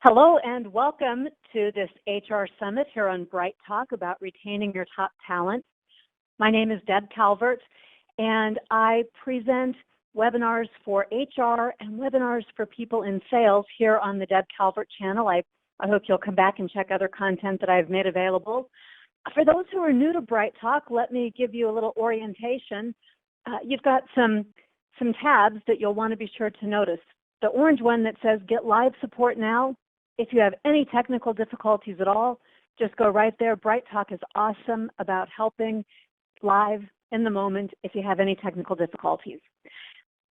Hello and welcome to this HR Summit here on Bright Talk about retaining your top talent. My name is Deb Calvert and I present webinars for HR and webinars for people in sales here on the Deb Calvert channel. I hope you'll come back and check other content that I've made available. For those who are new to Bright Talk, let me give you a little orientation. You've got some tabs that you'll want to be sure to notice. The orange one that says Get Live Support Now. If you have any technical difficulties at all, just go right there. Bright Talk is awesome about helping live in the moment if you have any technical difficulties.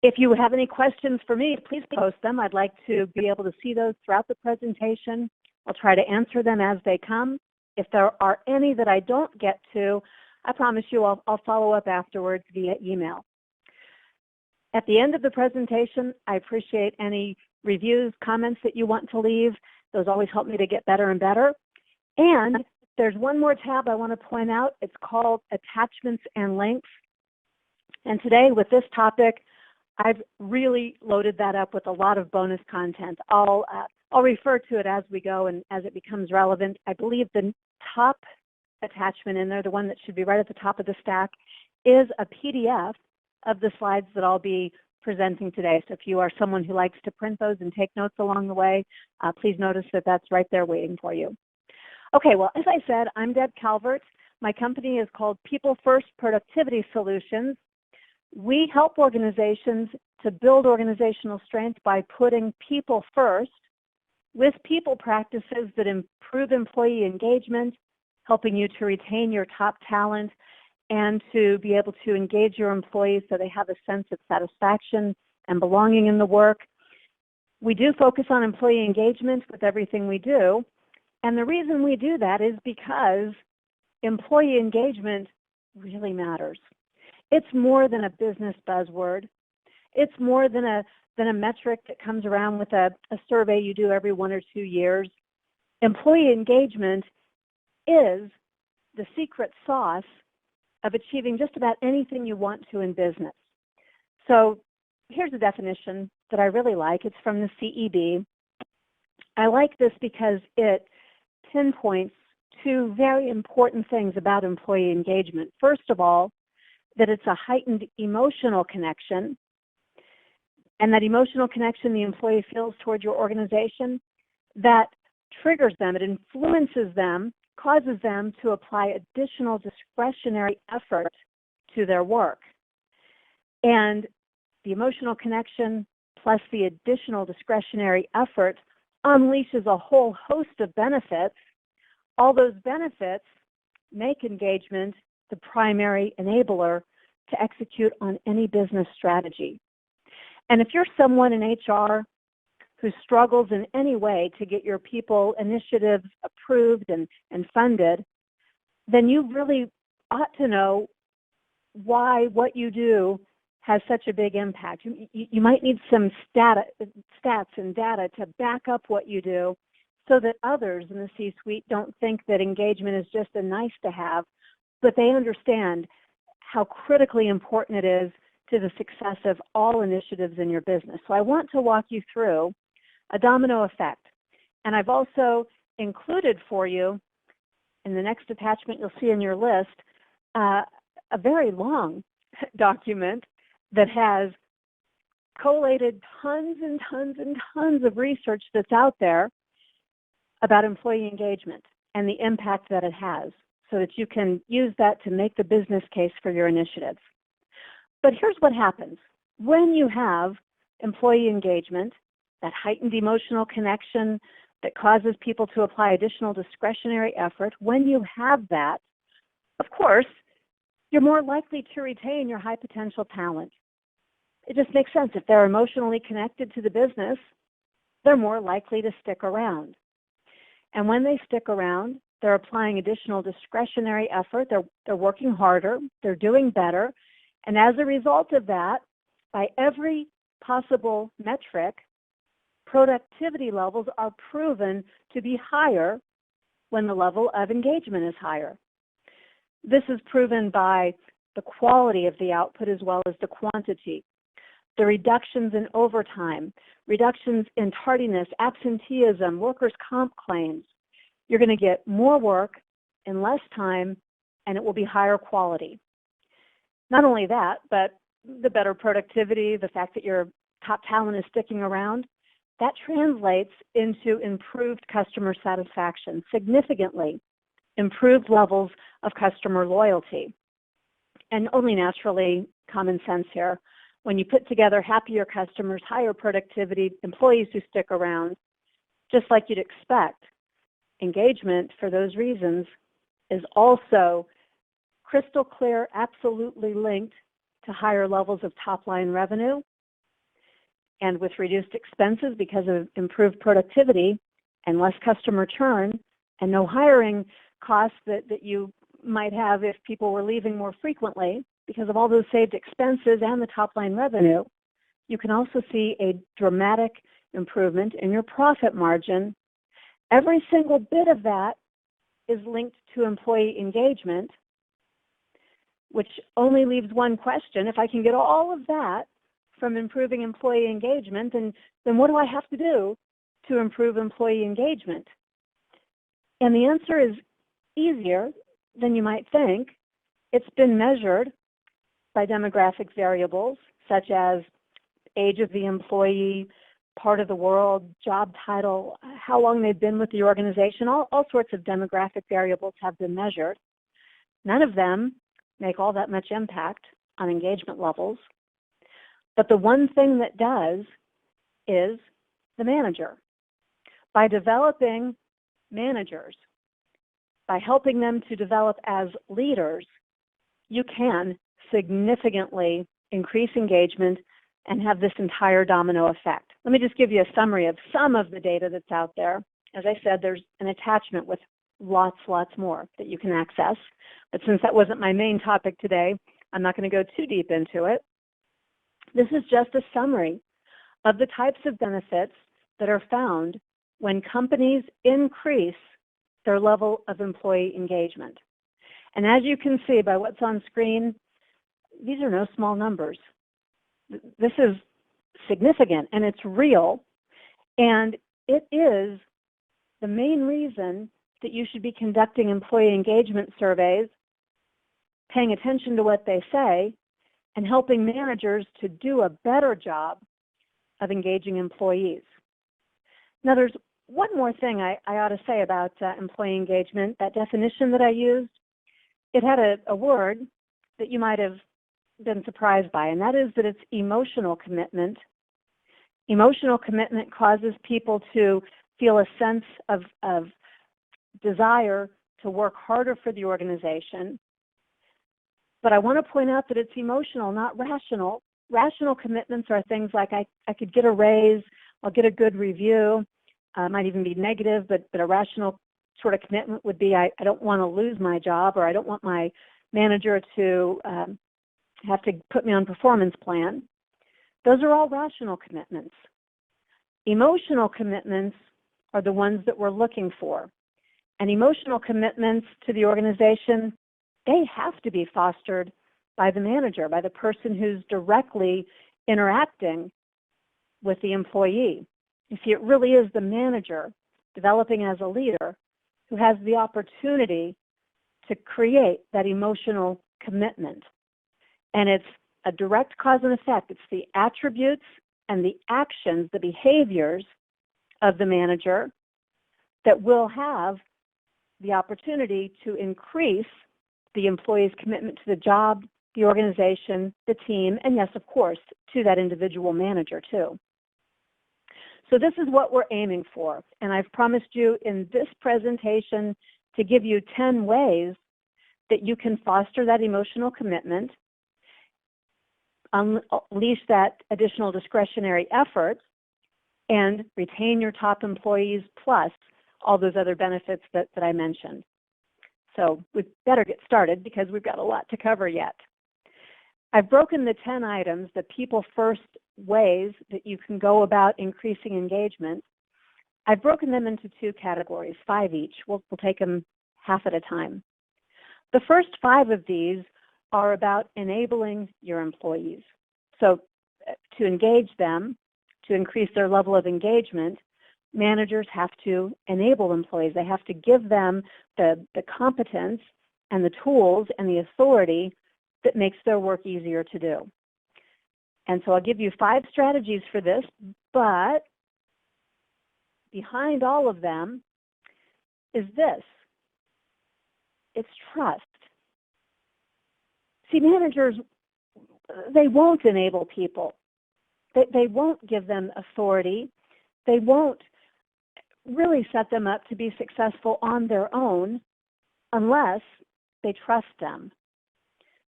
If you have any questions for me, please post them. I'd like to be able to see those throughout the presentation. I'll try to answer them as they come. If there are any that I don't get to, I promise you I'll follow up afterwards via email. At the end of the presentation, I appreciate any reviews, comments that you want to leave. Those always help me to get better and better. And there's one more tab I want to point out. It's called Attachments and Links. And today with this topic, I've really loaded that up with a lot of bonus content. I'll refer to it as we go and as it becomes relevant. I believe the top attachment in there, the one that should be right at the top of the stack, is a PDF of the slides that I'll be presenting today. So if you are someone who likes to print those and take notes along the way, please notice that that's right there waiting for you. Okay, well, as I said, I'm Deb Calvert. My company is called People First Productivity Solutions. We help organizations to build organizational strength by putting people first with people practices that improve employee engagement, helping you to retain your top talent, and to be able to engage your employees so they have a sense of satisfaction and belonging in the work. We do focus on employee engagement with everything we do, and the reason we do that is because employee engagement really matters. It's more than a business buzzword. It's more than a metric that comes around with a survey you do every 1 or 2 years. Employee engagement is the secret sauce of achieving just about anything you want to in business. So here's a definition that I really like. It's from the CEB. I like this because it pinpoints two very important things about employee engagement. First of all, that it's a heightened emotional connection, and that emotional connection the employee feels toward your organization that triggers them, it influences them, causes them to apply additional discretionary effort to their work. And the emotional connection plus the additional discretionary effort unleashes a whole host of benefits. All those benefits make engagement the primary enabler to execute on any business strategy. And if you're someone in HR who struggles in any way to get your people initiatives approved and funded, then you really ought to know why what you do has such a big impact. You might need some stats and data to back up what you do so that others in the C-suite don't think that engagement is just a nice to have, but they understand how critically important it is to the success of all initiatives in your business. So I want to walk you through a domino effect. And I've also included for you, in the next attachment you'll see in your list, a very long document that has collated tons and tons and tons of research that's out there about employee engagement and the impact that it has, so that you can use that to make the business case for your initiatives. But here's what happens. When you have employee engagement, that heightened emotional connection that causes people to apply additional discretionary effort, when you have that, of course, you're more likely to retain your high potential talent. It just makes sense. If they're emotionally connected to the business, they're more likely to stick around. And when they stick around, they're applying additional discretionary effort, they're working harder, they're doing better, and as a result of that, by every possible metric, productivity levels are proven to be higher when the level of engagement is higher. This is proven by the quality of the output as well as the quantity. the reductions in overtime, reductions in tardiness, absenteeism, workers' comp claims. You're going to get more work in less time, and it will be higher quality. Not only that, but the better productivity, the fact that your top talent is sticking around, that translates into improved customer satisfaction, significantly improved levels of customer loyalty. And only naturally, common sense here. When you put together happier customers, higher productivity, employees who stick around, just like you'd expect, engagement for those reasons is also crystal clear, absolutely linked to higher levels of top-line revenue. And with reduced expenses because of improved productivity and less customer churn and no hiring costs that you might have if people were leaving more frequently because of all those saved expenses and the top-line revenue, you can also see a dramatic improvement in your profit margin. Every single bit of that is linked to employee engagement, which only leaves one question. If I can get all of that from improving employee engagement, then what do I have to do to improve employee engagement? And the answer is easier than you might think. It's been measured by demographic variables such as age of the employee, part of the world, job title, how long they've been with the organization. All sorts of demographic variables have been measured. None of them make all that much impact on engagement levels. But the one thing that does is the manager. By developing managers, by helping them to develop as leaders, you can significantly increase engagement and have this entire domino effect. Let me just give you a summary of some of the data that's out there. As I said, there's an attachment with lots more that you can access. But since that wasn't my main topic today, I'm not going to go too deep into it. This is just a summary of the types of benefits that are found when companies increase their level of employee engagement. And as you can see by what's on screen, these are no small numbers. This is significant and it's real, and it is the main reason that you should be conducting employee engagement surveys, paying attention to what they say, and helping managers to do a better job of engaging employees. Now, there's one more thing I ought to say about employee engagement. That definition that I used, it had a word that you might have been surprised by, and that is that it's emotional commitment. Emotional commitment causes people to feel a sense of desire to work harder for the organization. But I want to point out that it's emotional, not rational. Rational commitments are things like I could get a raise, I'll get a good review, might even be negative, but a rational sort of commitment would be I don't want to lose my job, or I don't want my manager to have to put me on performance plan. Those are all rational commitments. Emotional commitments are the ones that we're looking for. And emotional commitments to the organization, they have to be fostered by the manager, by the person who's directly interacting with the employee. You see, it really is the manager developing as a leader who has the opportunity to create that emotional commitment. And it's a direct cause and effect. It's the attributes and the actions, the behaviors of the manager that will have the opportunity to increase the employee's commitment to the job, the organization, the team, and yes, of course, to that individual manager too. So this is what we're aiming for. And I've promised you in this presentation to give you 10 ways that you can foster that emotional commitment, unleash that additional discretionary effort, and retain your top employees, plus all those other benefits that I mentioned. So we better get started because we've got a lot to cover yet. I've broken the 10 items, the people first ways that you can go about increasing engagement. I've broken them into 2 categories, 5 each. We'll take them half at a time. The first 5 of these are about enabling your employees. So to engage them, to increase their level of engagement, managers have to enable employees. They have to give them the competence and the tools and the authority that makes their work easier to do. And so I'll give you 5 strategies for this, but behind all of them is this. It's trust. See, managers, they won't enable people. They won't give them authority. They won't really set them up to be successful on their own unless they trust them.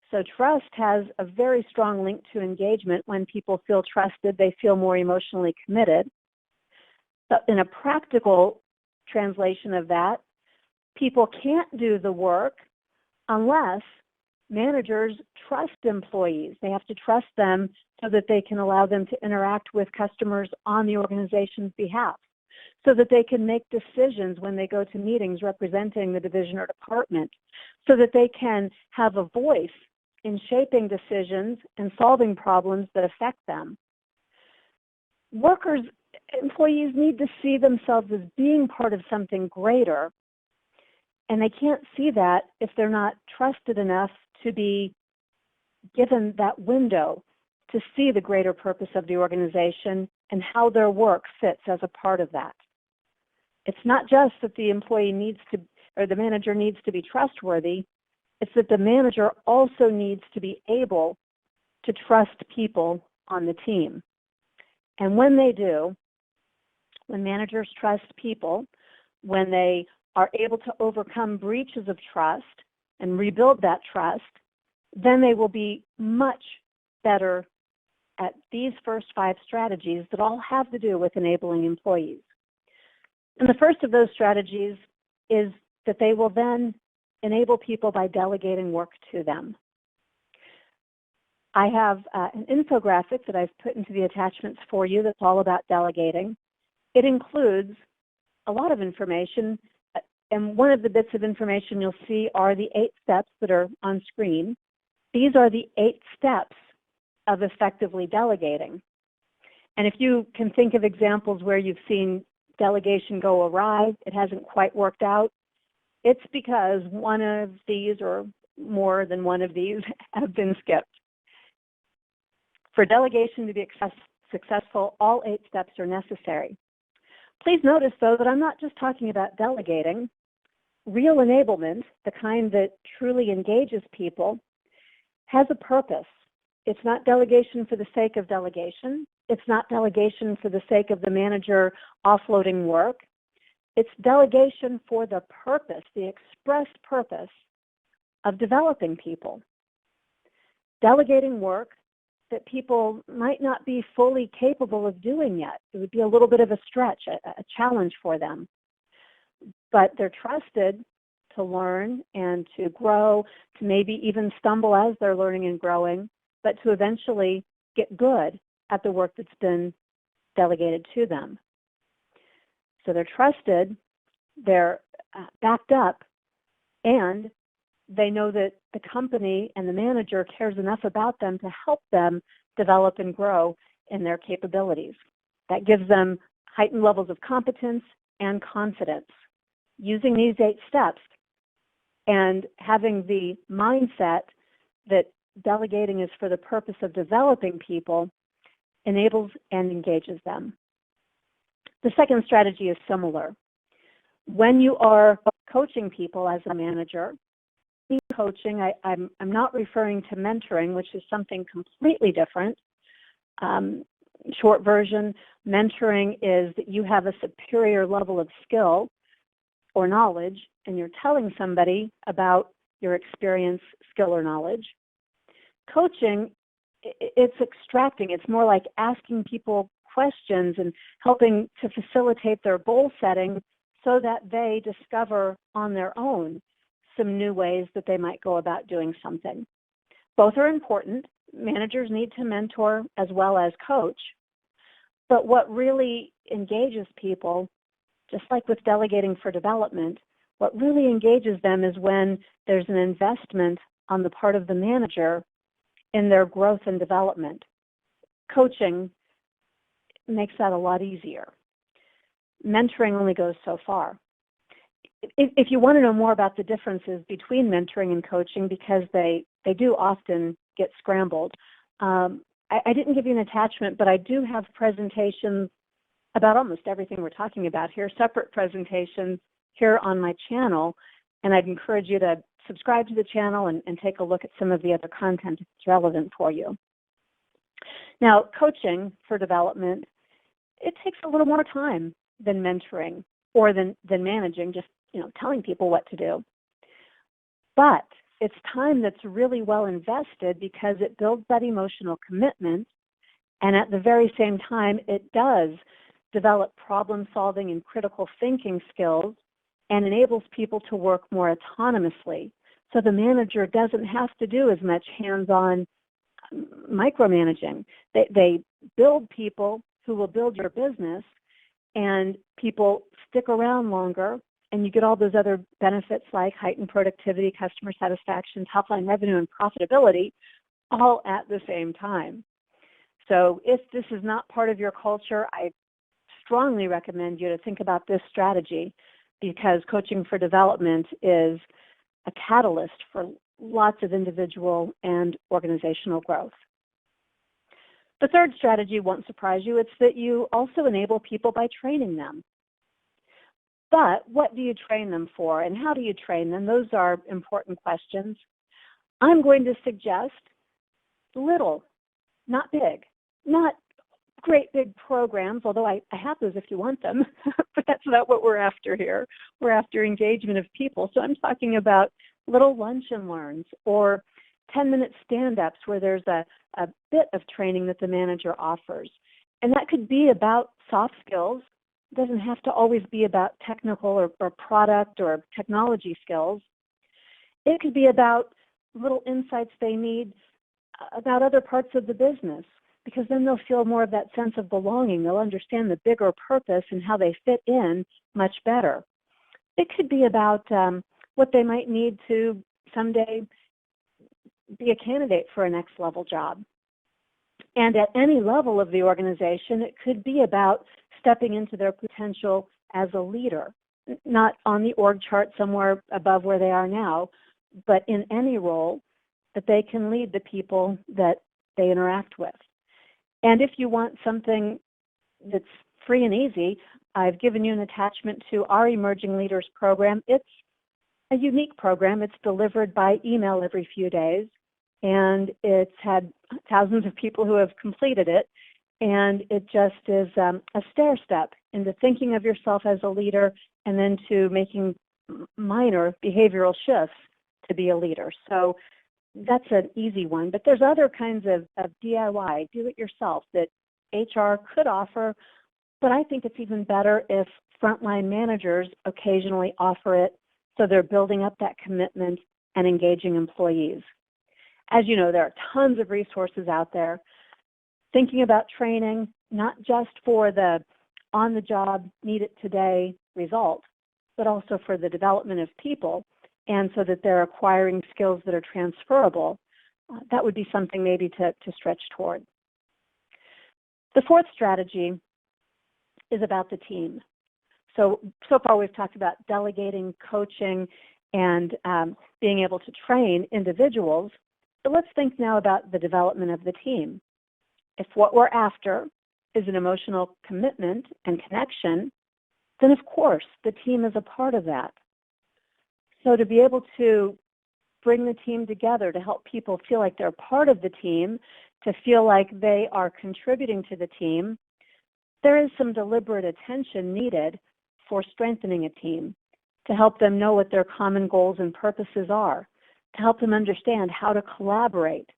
So trust has a very strong link to engagement. When people feel trusted, they feel more emotionally committed. But in a practical translation of that, people can't do the work unless managers trust employees. They have to trust them so that they can allow them to interact with customers on the organization's behalf, so that they can make decisions when they go to meetings representing the division or department, so that they can have a voice in shaping decisions and solving problems that affect them. Employees need to see themselves as being part of something greater, and they can't see that if they're not trusted enough to be given that window to see the greater purpose of the organization and how their work fits as a part of that. It's not just that the employee needs to, or the manager needs to be trustworthy, it's that the manager also needs to be able to trust people on the team. And when they do, when managers trust people, when they are able to overcome breaches of trust and rebuild that trust, then they will be much better at these first 5 strategies that all have to do with enabling employees. And the first of those strategies is that they will then enable people by delegating work to them. I have an infographic that I've put into the attachments for you that's all about delegating. It includes a lot of information, and one of the bits of information you'll see are the 8 steps that are on screen. These are the 8 steps of effectively delegating. And if you can think of examples where you've seen delegation go awry, it hasn't quite worked out, it's because one of these or more than one of these have been skipped. For delegation to be successful, all 8 steps are necessary. Please notice, though, that I'm not just talking about delegating. Real enablement, the kind that truly engages people, has a purpose. It's not delegation for the sake of delegation. It's not delegation for the sake of the manager offloading work. It's delegation for the purpose, the express purpose of developing people. Delegating work that people might not be fully capable of doing yet. It would be a little bit of a stretch, a challenge for them. But they're trusted to learn and to grow, to maybe even stumble as they're learning and growing, but to eventually get good at the work that's been delegated to them. So they're trusted, they're backed up, and they know that the company and the manager cares enough about them to help them develop and grow in their capabilities. That gives them heightened levels of competence and confidence. Using these 8 steps and having the mindset that delegating is for the purpose of developing people enables and engages them. The second strategy is similar. When you are coaching people as a manager, coaching, I'm not referring to mentoring, which is something completely different. Short version, mentoring is that you have a superior level of skill or knowledge, and you're telling somebody about your experience, skill, or knowledge. Coaching, it's extracting. It's more like asking people questions and helping to facilitate their goal setting so that they discover on their own some new ways that they might go about doing something. Both are important. Managers need to mentor as well as coach. But what really engages people, just like with delegating for development, what really engages them is when there's an investment on the part of the manager in their growth and development. Coaching makes that a lot easier. Mentoring only goes so far. If you want to know more about the differences between mentoring and coaching, because they do often get scrambled, I didn't give you an attachment, but I do have presentations about almost everything we're talking about here, separate presentations here on my channel, and I'd encourage you to subscribe to the channel and take a look at some of the other content if it's relevant for you. Now, coaching for development, it takes a little more time than mentoring or than managing, just telling people what to do. But it's time that's really well invested because it builds that emotional commitment, and at the very same time, it does develop problem-solving and critical thinking skills and enables people to work more autonomously. So the manager doesn't have to do as much hands-on micromanaging. They build people who will build your business, and people stick around longer, and you get all those other benefits like heightened productivity, customer satisfaction, top-line revenue, and profitability all at the same time. So if this is not part of your culture, I strongly recommend you to think about this strategy, because coaching for development is a catalyst for lots of individual and organizational growth. The third strategy won't surprise you. It's that you also enable people by training them. But what do you train them for, and how do you train them? Those are important questions. I'm going to suggest little, not big, not great big programs, although I have those if you want them, but that's not what we're after here. We're after engagement of people. So I'm talking about little lunch and learns or 10-minute stand-ups where there's a bit of training that the manager offers. And that could be about soft skills. It doesn't have to always be about technical or product or technology skills. It could be about little insights they need about other parts of the business, because then they'll feel more of that sense of belonging. They'll understand the bigger purpose and how they fit in much better. It could be about what they might need to someday be a candidate for a next level job. And at any level of the organization, it could be about stepping into their potential as a leader, not on the org chart somewhere above where they are now, but in any role that they can lead the people that they interact with. And if you want something that's free and easy, I've given you an attachment to our Emerging Leaders program. It's a unique program. It's delivered by email every few days, and it's had thousands of people who have completed it. And it just is a stair step into thinking of yourself as a leader and then to making minor behavioral shifts to be a leader. So that's an easy one. But there's other kinds of DIY, do-it-yourself, that HR could offer. But I think it's even better if frontline managers occasionally offer it, so they're building up that commitment and engaging employees. As you know, there are tons of resources out there. Thinking about training, not just for the on-the-job, need-it-today result, but also for the development of people, and so that they're acquiring skills that are transferable. That would be something maybe to stretch toward. The fourth strategy is about the team. So far we've talked about delegating, coaching, and being able to train individuals. But let's think now about the development of the team. If what we're after is an emotional commitment and connection, then of course the team is a part of that. So to be able to bring the team together, to help people feel like they're part of the team, to feel like they are contributing to the team, there is some deliberate attention needed for strengthening a team, to help them know what their common goals and purposes are, to help them understand how to collaborate,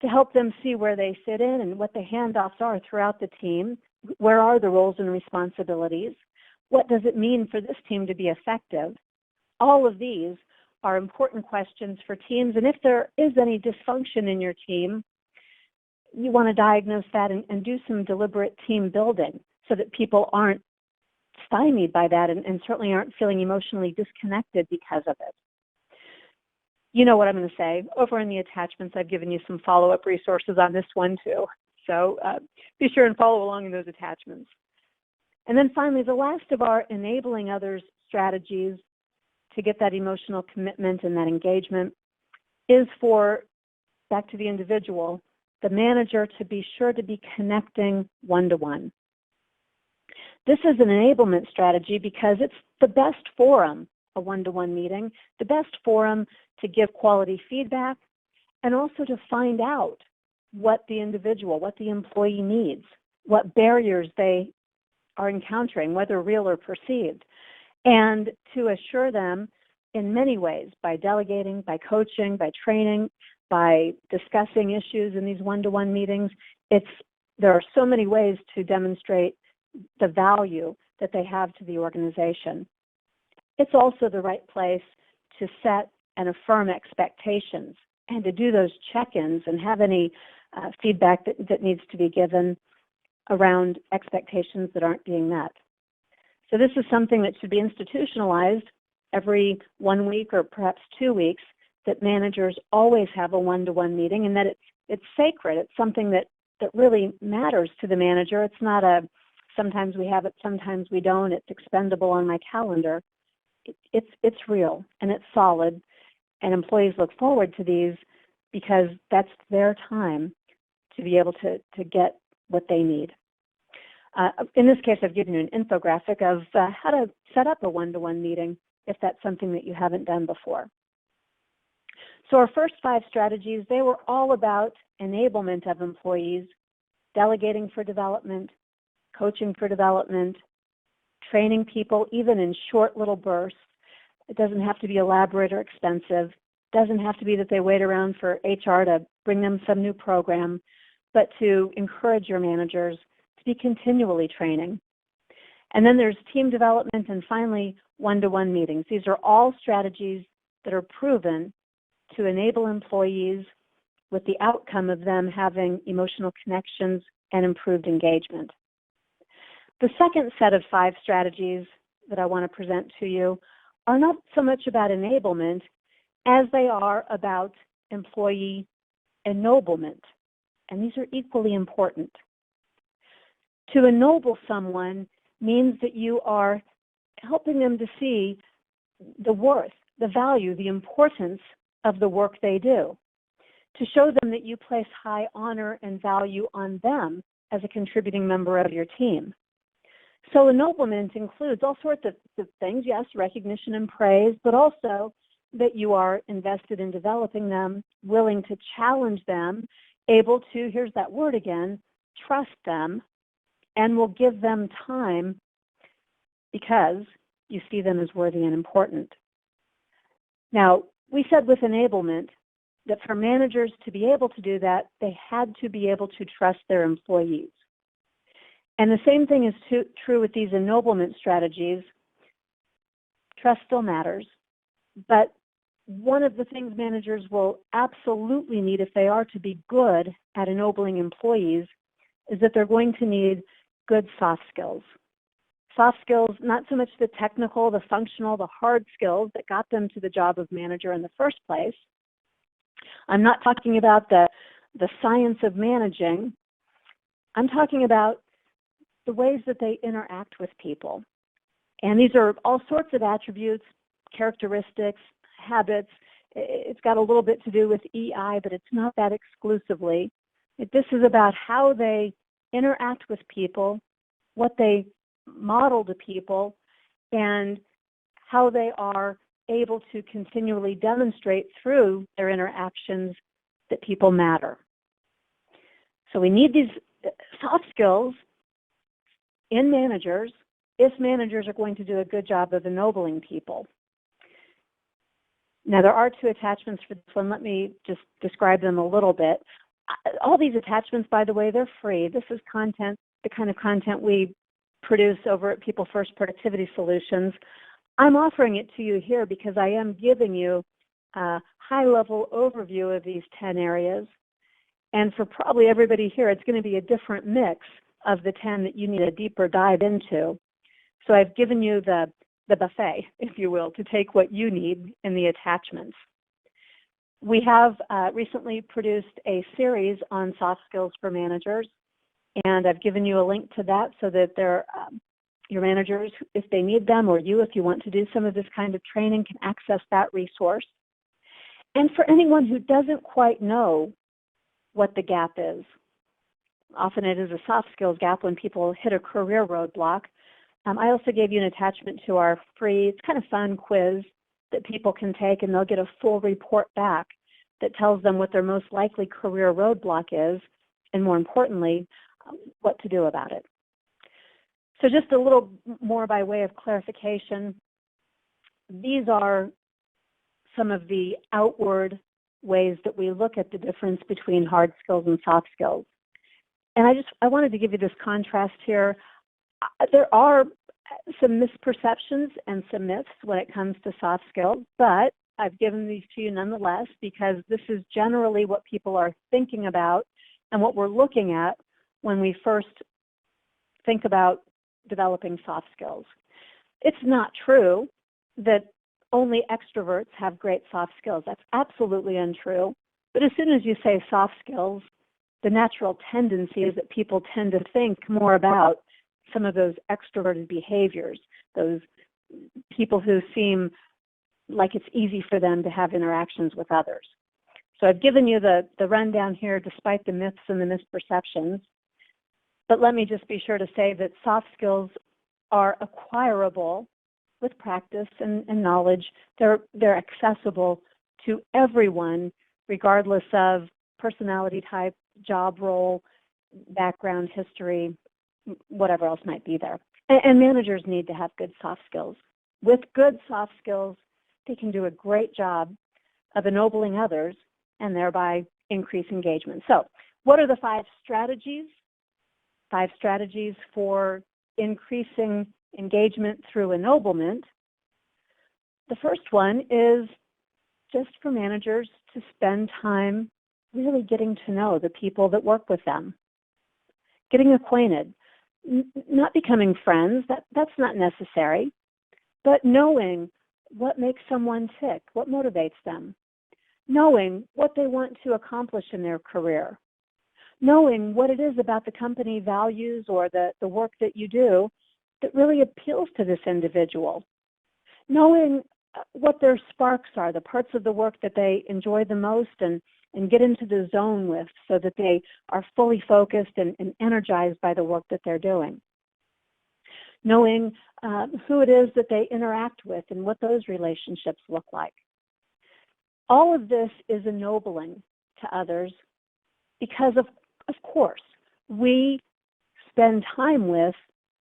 to help them see where they fit in and what the handoffs are throughout the team. Where are the roles and responsibilities? What does it mean for this team to be effective? All of these are important questions for teams, and if there is any dysfunction in your team, you want to diagnose that and do some deliberate team building so that people aren't stymied by that and certainly aren't feeling emotionally disconnected because of it. You know what I'm going to say. Over in the attachments, I've given you some follow-up resources on this one too. So be sure and follow along in those attachments. And then finally, the last of our enabling others strategies to get that emotional commitment and that engagement is for, back to the individual, the manager to be sure to be connecting one-to-one. This is an enablement strategy because it's the best forum, a one-to-one meeting, the best forum to give quality feedback and also to find out what the individual, what the employee needs, what barriers they are encountering, whether real or perceived, and to assure them in many ways, by delegating, by coaching, by training, by discussing issues in these one-to-one meetings. There are so many ways to demonstrate the value that they have to the organization. It's also the right place to set and affirm expectations and to do those check-ins and have any feedback that needs to be given around expectations that aren't being met. So this is something that should be institutionalized every 1 week or perhaps 2 weeks, that managers always have a one-to-one meeting, and that it's sacred. It's something that really matters to the manager. It's not a sometimes we have it, sometimes we don't, it's expendable on my calendar. It's real and it's solid, and employees look forward to these because that's their time to be able to get what they need. In this case, I've given you an infographic of how to set up a one-to-one meeting if that's something that you haven't done before. So our first 5 strategies, they were all about enablement of employees, delegating for development, coaching for development, training people even in short little bursts. It doesn't have to be elaborate or expensive. It doesn't have to be that they wait around for HR to bring them some new program, but to encourage your managers to be continually training. And then there's team development, and finally, one-to-one meetings. These are all strategies that are proven to enable employees with the outcome of them having emotional connections and improved engagement. The second set of 5 strategies that I want to present to you are not so much about enablement as they are about employee ennoblement, and these are equally important. To ennoble someone means that you are helping them to see the worth, the value, the importance of the work they do, to show them that you place high honor and value on them as a contributing member of your team. So ennoblement includes all sorts of things, yes, recognition and praise, but also that you are invested in developing them, willing to challenge them, able to, here's that word again, trust them, and will give them time because you see them as worthy and important. Now, we said with enablement that for managers to be able to do that, they had to be able to trust their employees. And the same thing is true with these ennoblement strategies. Trust still matters, but one of the things managers will absolutely need if they are to be good at ennobling employees is that they're going to need good soft skills. Soft skills, not so much the technical, the functional, the hard skills that got them to the job of manager in the first place. I'm not talking about the science of managing. I'm talking about the ways that they interact with people. And these are all sorts of attributes, characteristics, habits. It's got a little bit to do with EI, but it's not that exclusively. This is about how they interact with people, what they model to people, and how they are able to continually demonstrate through their interactions that people matter. So we need these soft skills in managers if managers are going to do a good job of ennobling people. Now, there are 2 attachments for this one. Let me just describe them a little bit. All these attachments, by the way, they're free. This is content, the kind of content we produce over at People First Productivity Solutions. I'm offering it to you here because I am giving you a high-level overview of these 10 areas. And for probably everybody here, it's going to be a different mix of the 10 that you need a deeper dive into. So I've given you the buffet, if you will, to take what you need in the attachments. We have recently produced a series on soft skills for managers, and I've given you a link to that so that your managers, if they need them, or you, if you want to do some of this kind of training, can access that resource. And for anyone who doesn't quite know what the gap is, often it is a soft skills gap when people hit a career roadblock. I also gave you an attachment to our free, it's kind of fun quiz that people can take, and they'll get a full report back that tells them what their most likely career roadblock is, and more importantly, what to do about it. So just a little more by way of clarification, these are some of the outward ways that we look at the difference between hard skills and soft skills. And I wanted to give you this contrast here. There are some misperceptions and some myths when it comes to soft skills, but I've given these to you nonetheless because this is generally what people are thinking about and what we're looking at when we first think about developing soft skills. It's not true that only extroverts have great soft skills. That's absolutely untrue. But as soon as you say soft skills, the natural tendency is that people tend to think more about some of those extroverted behaviors, those people who seem like it's easy for them to have interactions with others. So I've given you the rundown here despite the myths and the misperceptions. But let me just be sure to say that soft skills are acquirable with practice and knowledge. They're accessible to everyone, regardless of personality type, job role, background, history, whatever else might be there. And managers need to have good soft skills. With good soft skills, they can do a great job of ennobling others and thereby increase engagement. So what are the 5 strategies? 5 strategies for increasing engagement through ennoblement. The first one is just for managers to spend time really getting to know the people that work with them, getting acquainted, not becoming friends, that's not necessary, but knowing what makes someone tick, what motivates them, knowing what they want to accomplish in their career, knowing what it is about the company values or the work that you do that really appeals to this individual, knowing what their sparks are, the parts of the work that they enjoy the most and get into the zone with so that they are fully focused and energized by the work that they're doing. Knowing who it is that they interact with and what those relationships look like. All of this is ennobling to others because, of course, we spend time with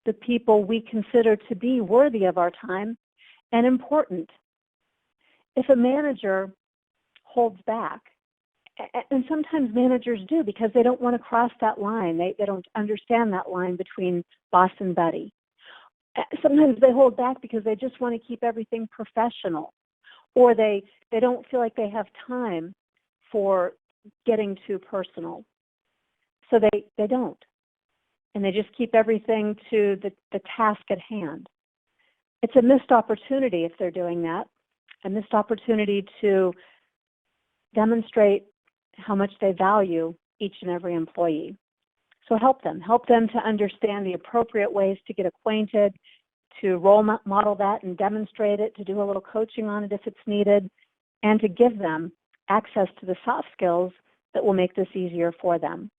the people we consider to be worthy of our time and important. If a manager holds back, and sometimes managers do because they don't want to cross that line, they don't understand that line between boss and buddy. Sometimes they hold back because they just want to keep everything professional, or they don't feel like they have time for getting too personal. So they don't. And they just keep everything to the task at hand. It's a missed opportunity if they're doing that, a missed opportunity to demonstrate how much they value each and every employee. So help them to understand the appropriate ways to get acquainted, to role model that and demonstrate it, to do a little coaching on it if it's needed, and to give them access to the soft skills that will make this easier for them.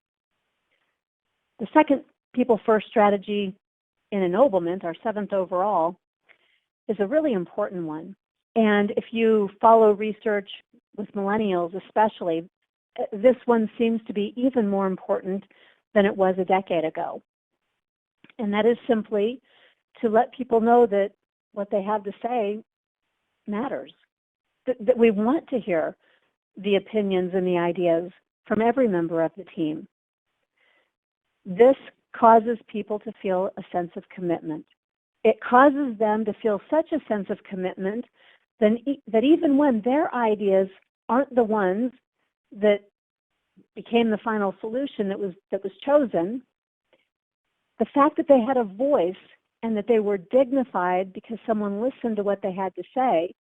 The second people first strategy in Ennoblement, our 7th overall, is a really important one. And if you follow research with millennials especially, this one seems to be even more important than it was a decade ago. And that is simply to let people know that what they have to say matters, that we want to hear the opinions and the ideas from every member of the team. This causes people to feel a sense of commitment. It causes them to feel such a sense of commitment that even when their ideas aren't the ones that became the final solution that was chosen, the fact that they had a voice and that they were dignified because someone listened to what they had to say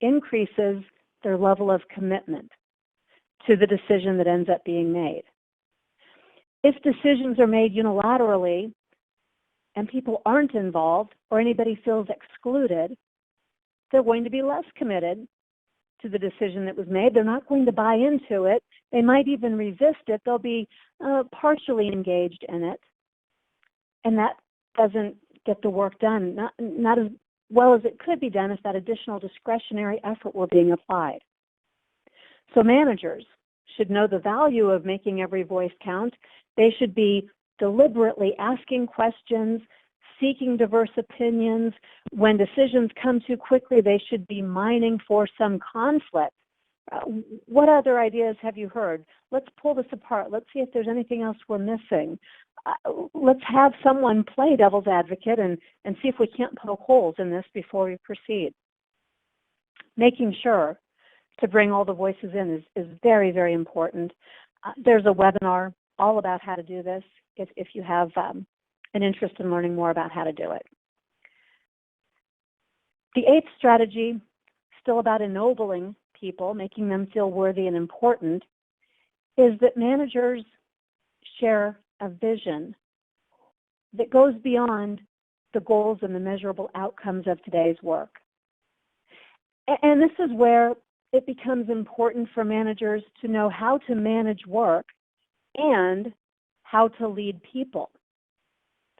increases their level of commitment to the decision that ends up being made. If decisions are made unilaterally and people aren't involved or anybody feels excluded, they're going to be less committed to the decision that was made. They're not going to buy into it. They might even resist it. They'll be partially engaged in it. And that doesn't get the work done, not as well as it could be done if that additional discretionary effort were being applied. So managers should know the value of making every voice count. They should be deliberately asking questions, seeking diverse opinions. When decisions come too quickly, they should be mining for some conflict. What other ideas have you heard? Let's pull this apart. Let's see if there's anything else we're missing. Let's have someone play devil's advocate and see if we can't poke holes in this before we proceed. Making sure to bring all the voices in is very, very important. There's a webinar all about how to do this if you have an interest in learning more about how to do it. The eighth strategy, still about ennobling people, making them feel worthy and important, is that managers share a vision that goes beyond the goals and the measurable outcomes of today's work. And this is where it becomes important for managers to know how to manage work and how to lead people.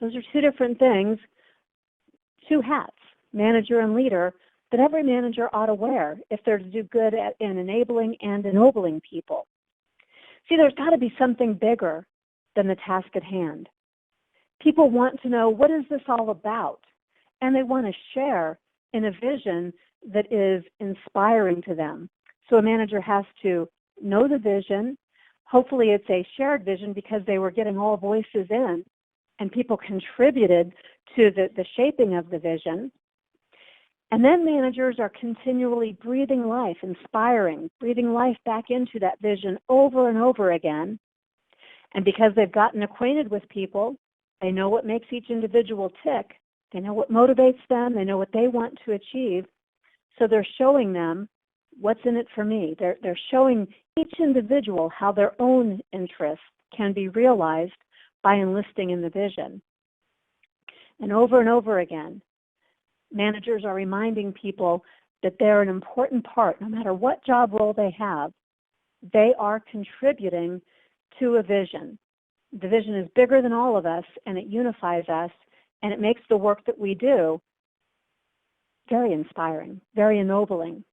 Those are two different things, two hats, manager and leader, that every manager ought to wear if they're to do good in enabling and ennobling people. See, there's got to be something bigger than the task at hand. People want to know, what is this all about? And they want to share in a vision that is inspiring to them. So a manager has to know the vision. Hopefully it's a shared vision because they were getting all voices in and people contributed to the shaping of the vision. And then managers are continually breathing life, inspiring, breathing life back into that vision over and over again. And because they've gotten acquainted with people, they know what makes each individual tick. They know what motivates them. They know what they want to achieve. So they're showing them what's in it for me. They're showing each individual how their own interests can be realized by enlisting in the vision. And over again, managers are reminding people that they're an important part, no matter what job role they have. They are contributing to a vision. The vision is bigger than all of us, and it unifies us, and it makes the work that we do very inspiring, very ennobling.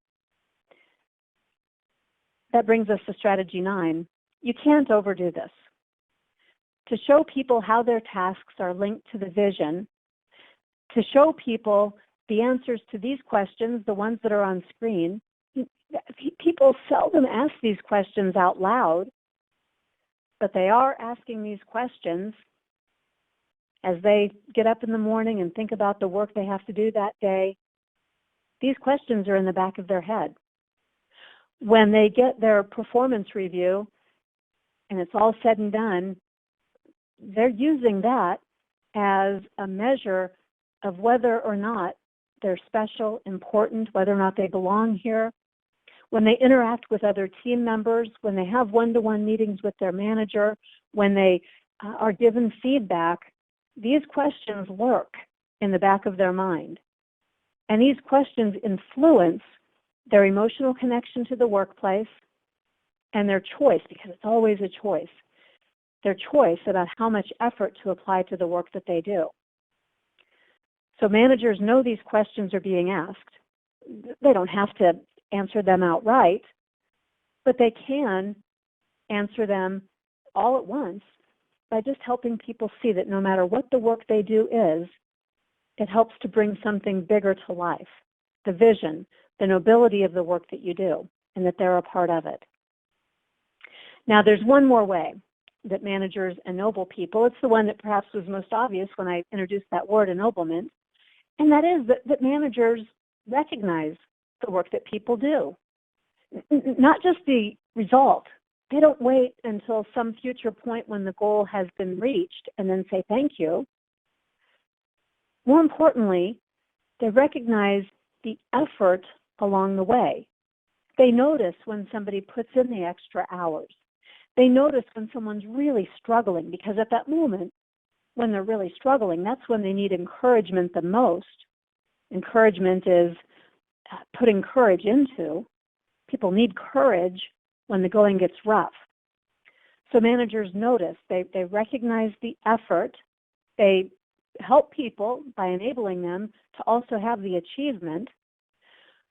That brings us to strategy 9. You can't overdo this. To show people how their tasks are linked to the vision, to show people the answers to these questions, the ones that are on screen, people seldom ask these questions out loud, but they are asking these questions as they get up in the morning and think about the work they have to do that day. These questions are in the back of their head. When they get their performance review and it's all said and done, they're using that as a measure of whether or not they're special, important, whether or not they belong here. When they interact with other team members, when they have one-to-one meetings with their manager, when they are given feedback, these questions lurk in the back of their mind. And these questions influence their emotional connection to the workplace and their choice, because it's always a choice, their choice about how much effort to apply to the work that they do. So managers know these questions are being asked. They don't have to answer them outright, but they can answer them all at once by just helping people see that no matter what the work they do is, it helps to bring something bigger to life, the vision, the nobility of the work that you do, and that they're a part of it. Now, there's one more way that managers ennoble people. It's the one that perhaps was most obvious when I introduced that word, ennoblement, and that is that managers recognize the work that people do, not just the result. They don't wait until some future point when the goal has been reached and then say thank you. More importantly, they recognize the effort along the way. They notice when somebody puts in the extra hours. They notice when someone's really struggling, because at that moment, when they're really struggling, that's when they need encouragement the most. Encouragement is putting courage into. People need courage when the going gets rough. So managers notice, they recognize the effort, they help people by enabling them to also have the achievement,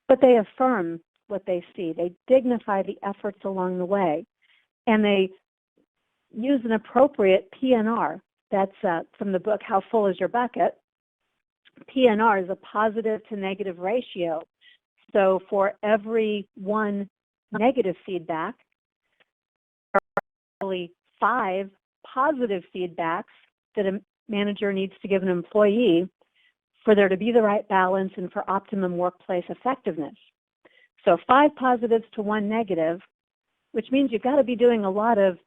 but they affirm what they see. They dignify the efforts along the way, and they use an appropriate PNR. That's from the book, How Full Is Your Bucket? PNR is a positive to negative ratio. So for every one negative feedback, there are only 5 positive feedbacks that a manager needs to give an employee for there to be the right balance and for optimum workplace effectiveness. So 5 positives to 1 negative, which means you've got to be doing a lot of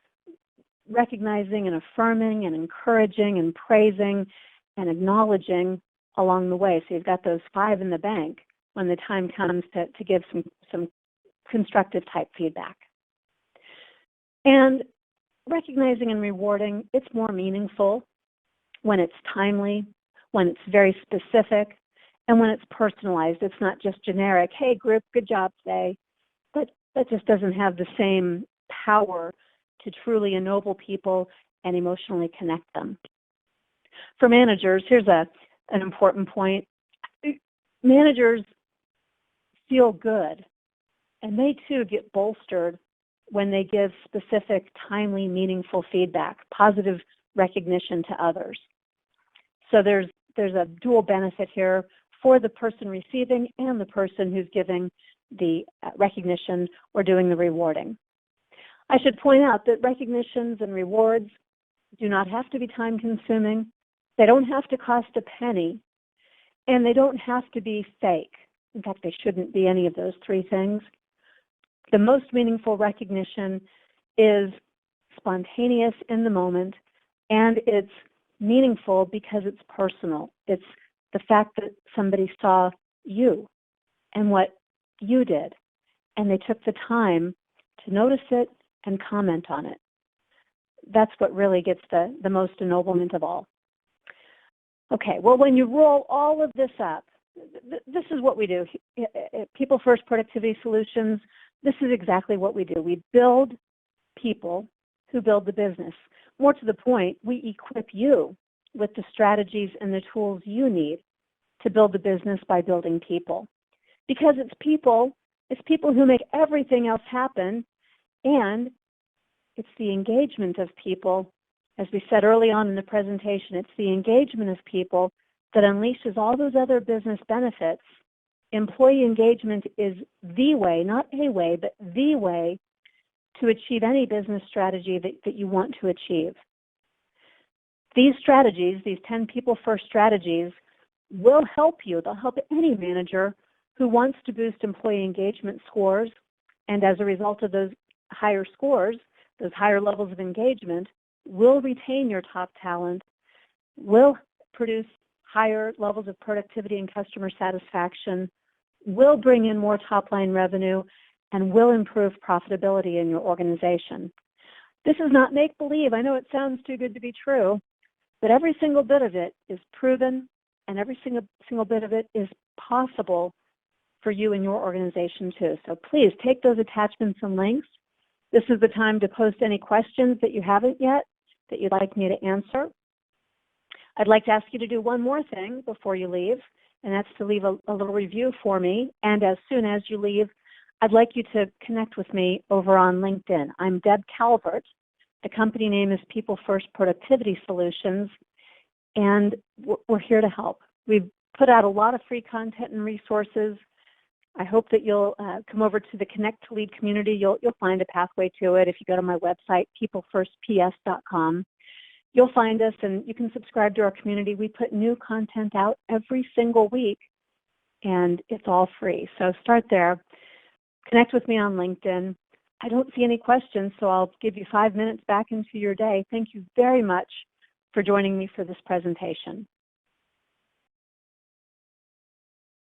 recognizing and affirming and encouraging and praising and acknowledging along the way. So you've got those 5 in the bank when the time comes to give some constructive type feedback. And recognizing and rewarding, it's more meaningful when it's timely, when it's very specific, and when it's personalized. It's not just generic, hey group, good job today. But that just doesn't have the same power to truly ennoble people and emotionally connect them. For managers, here's an important point. Managers feel good, and they too get bolstered when they give specific, timely, meaningful feedback, positive recognition to others. So there's a dual benefit here for the person receiving and the person who's giving the recognition or doing the rewarding. I should point out that recognitions and rewards do not have to be time-consuming. They don't have to cost a penny, and they don't have to be fake. In fact, they shouldn't be any of those 3 things. The most meaningful recognition is spontaneous in the moment, and it's meaningful because it's personal. It's the fact that somebody saw you and what you did, and they took the time to notice it and comment on it. That's what really gets the most ennoblement of all. Okay, well, when you roll all of this up, this is what we do. People First Productivity Solutions, this is exactly what we do. We build people who build the business. More to the point, we equip you with the strategies and the tools you need to build the business by building people. Because it's people who make everything else happen, and it's the engagement of people. As we said early on in the presentation, it's the engagement of people that unleashes all those other business benefits. Employee engagement is the way, not a way, but the way to achieve any business strategy that you want to achieve. These strategies, these 10 people first strategies, will help you. They'll help any manager who wants to boost employee engagement scores, and as a result of those higher scores, those higher levels of engagement, will retain your top talent, will produce higher levels of productivity and customer satisfaction, will bring in more top-line revenue, and will improve profitability in your organization. This is not make-believe. I know it sounds too good to be true, but every single bit of it is proven, and every single bit of it is possible for you and your organization too. So please take those attachments and links. This is the time to post any questions that you haven't yet that you'd like me to answer. I'd like to ask you to do one more thing before you leave, and that's to leave a little review for me. And as soon as you leave, I'd like you to connect with me over on LinkedIn. I'm Deb Calvert. The company name is People First Productivity Solutions, and we're here to help. We've put out a lot of free content and resources. I hope that you'll come over to the Connect to Lead community. You'll find a pathway to it if you go to my website, peoplefirstps.com. You'll find us, and you can subscribe to our community. We put new content out every single week, and it's all free. So start there. Connect with me on LinkedIn. I don't see any questions, so I'll give you 5 minutes back into your day. Thank you very much for joining me for this presentation.